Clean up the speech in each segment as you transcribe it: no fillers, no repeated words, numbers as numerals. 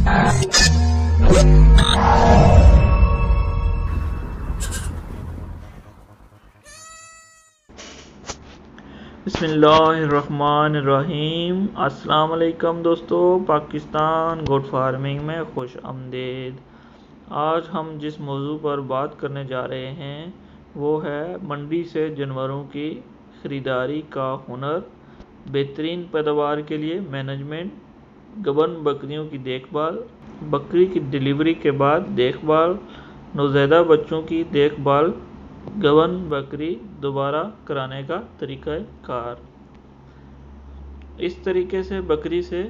بسم اللہ الرحمن الرحیم۔ السلام علیکم دوستو، پاکستان گوٹ فارمنگ میں خوش آمدید۔ آج ہم جس موضوع پر بات کرنے جا رہے ہیں وہ ہے منڈی سے جانوروں کی خریداری کا ہنر، بہترین پیداوار کے لیے مینجمنٹ، گبن بکریوں کی دیکھ بھال، بکری کی ڈلیوری کے بعد دیکھ بھال، نوزائیدہ بچوں کی دیکھ بھال، گبن بکری دوبارہ کرانے کا طریقہ کار۔ اس طریقے سے بکری سے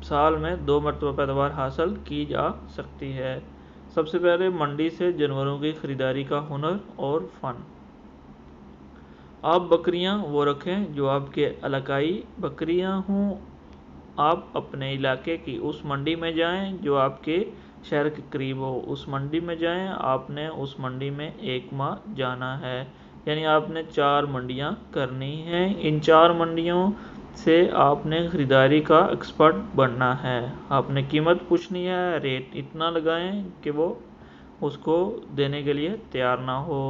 سال میں 2 مرتبہ پیداوار حاصل کی جا سکتی ہے۔ سب سے پہلے منڈی سے جانوروں کی خریداری کا ہنر اور فن۔ آپ بکریاں وہ رکھیں جو آپ کے علاقائی بکریاں ہوں۔ آپ اپنے علاقے کی اس منڈی میں جائیں جو آپ کے شہر کے قریب ہو، اس منڈی میں جائیں۔ آپ نے اس منڈی میں 1 ماہ جانا ہے، یعنی آپ نے 4 منڈیاں کرنی ہیں۔ ان 4 منڈیوں سے آپ نے خریداری کا ایکسپرٹ بننا ہے۔ آپ نے قیمت پوچھنی ہے، ریٹ اتنا لگائیں کہ وہ اس کو دینے کے لیے تیار نہ ہو۔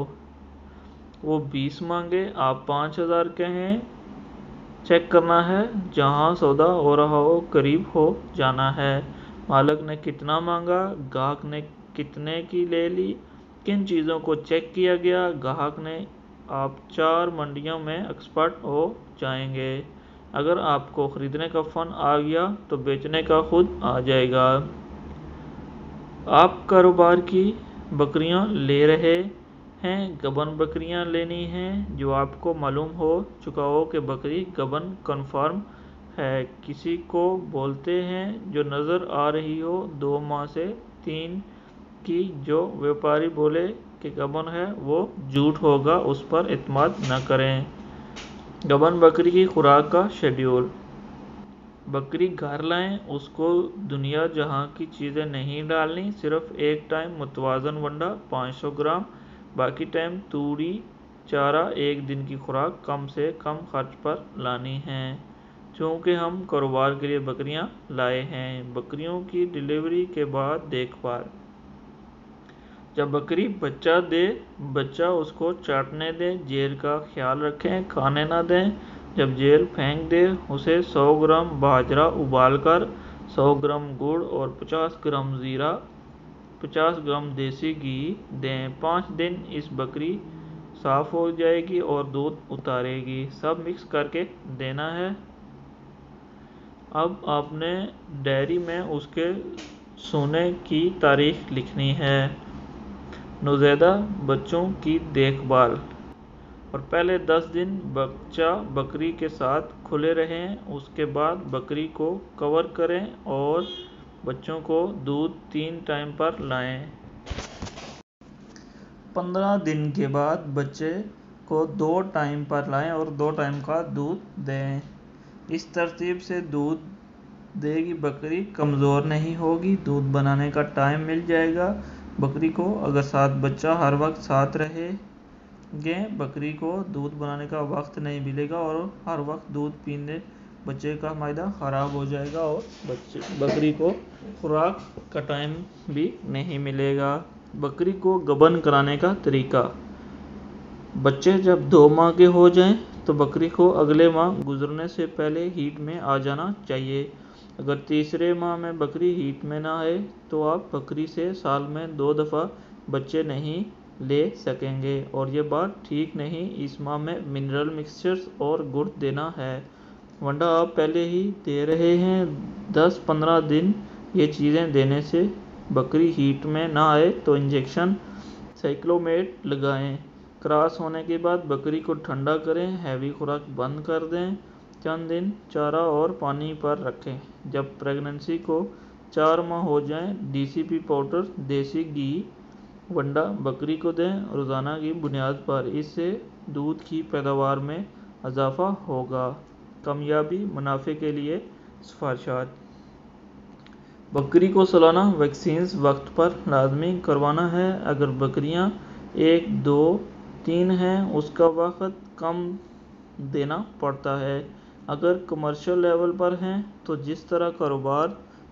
وہ 20 مانگے، آپ 5000 کہیں۔ چیک کرنا ہے، جہاں سودا ہو رہا ہو قریب ہو جانا ہے۔ مالک نے کتنا مانگا، گاہک نے کتنے کی لے لی، کن چیزوں کو چیک کیا گیا، گاہک نے۔ آپ 4 منڈیوں میں ایکسپرٹ ہو جائیں گے۔ اگر آپ کو خریدنے کا فن آ گیا تو بیچنے کا خود آ جائے گا۔ آپ کاروبار کی بکریاں لے رہے ہیں، گبن بکریاں لینی ہیں جو آپ کو معلوم ہو چکا ہو کہ بکری گبن کنفرم ہے۔ کسی کو بولتے ہیں جو نظر آ رہی ہو 2 ماہ سے 3 کی، جو ویپاری بولے کہ گبن ہے وہ جھوٹ ہوگا، اس پر اعتماد نہ کریں۔ گبن بکری کی خوراک کا شیڈول۔ بکری گھر لائیں، اس کو دنیا جہاں کی چیزیں نہیں ڈالنی، صرف ایک ٹائم متوازن ونڈا 500 گرام، باقی ٹائم توڑی چارہ۔ 1 دن کی خوراک کم سے کم خرچ پر لانی ہے۔ چونکہ ہم کاروبار کے لیے بکریاں لائے ہیں۔ بکریوں کی ڈلیوری کے بعد دیکھ بھال۔ جب بکری بچہ دے، بچہ اس کو چاٹنے دیں، جیل کا خیال رکھیں، کھانے نہ دیں۔ جب جیل پھینک دے، اسے 100 گرام باجرہ ابال کر 100 گرام گڑ اور 50 گرام زیرہ، 50 گرام دیسی گھی دیں۔ 5 دن اس بکری صاف ہو جائے گی اور دودھ اتارے گی، سب مکس کر کے دینا ہے۔ اب آپ نے ڈائری میں اس کے سونے کی تاریخ لکھنی ہے۔ نوزائیدہ بچوں کی دیکھ بھال۔ اور پہلے 10 دن بچہ بکری کے ساتھ کھلے رہیں، اس کے بعد بکری کو کور کریں اور بچوں کو دودھ 3 ٹائم پر لائیں۔ 15 دن کے بعد بچے کو 2 ٹائم پر لائیں اور 2 ٹائم کا دودھ دیں۔ اس ترتیب سے دودھ دے گی بکری کمزور نہیں ہوگی، دودھ بنانے کا ٹائم مل جائے گا بکری کو۔ اگر 7 بچہ ہر وقت ساتھ رہیں گے، بکری کو دودھ بنانے کا وقت نہیں ملے گا اور ہر وقت دودھ پینے بچے کا معدہ خراب ہو جائے گا اور بکری کو خوراک کا ٹائم بھی نہیں ملے گا۔ بکری کو گبن کرانے کا طریقہ۔ بچے جب 2 ماہ کے ہو جائیں تو بکری کو اگلے ماہ گزرنے سے پہلے ہیٹ میں آ جانا چاہیے۔ اگر تیسرے ماہ میں بکری ہیٹ میں نہ آئے تو آپ بکری سے سال میں 2 دفعہ بچے نہیں لے سکیں گے اور یہ بات ٹھیک نہیں۔ اس ماہ میں منرل مکسچرز اور گڑ دینا ہے۔ ونڈا آپ پہلے ہی دے رہے ہیں۔ 10-15 دن یہ چیزیں دینے سے بکری ہیٹ میں نہ آئے تو انجیکشن سائکلومیٹ لگائیں۔ کراس ہونے کے بعد بکری کو ٹھنڈا کریں، ہیوی خوراک بند کر دیں، چند دن چارہ اور پانی پر رکھیں۔ جب پریگننسی کو 4 ماہ ہو جائیں، DCP پاؤڈر دیسی گھی ونڈا بکری کو دیں روزانہ کی بنیاد پر، اس سے دودھ کی پیداوار میں اضافہ ہوگا۔ کامیابی منافع کے لیے سفارشات۔ بکری کو سالانہ ویکسینز وقت پر لازمی کروانا ہے۔ اگر بکریاں 1، 2، 3 ہیں، اس کا وقت کم دینا پڑتا ہے۔ اگر کمرشل لیول پر ہیں تو جس طرح کاروبار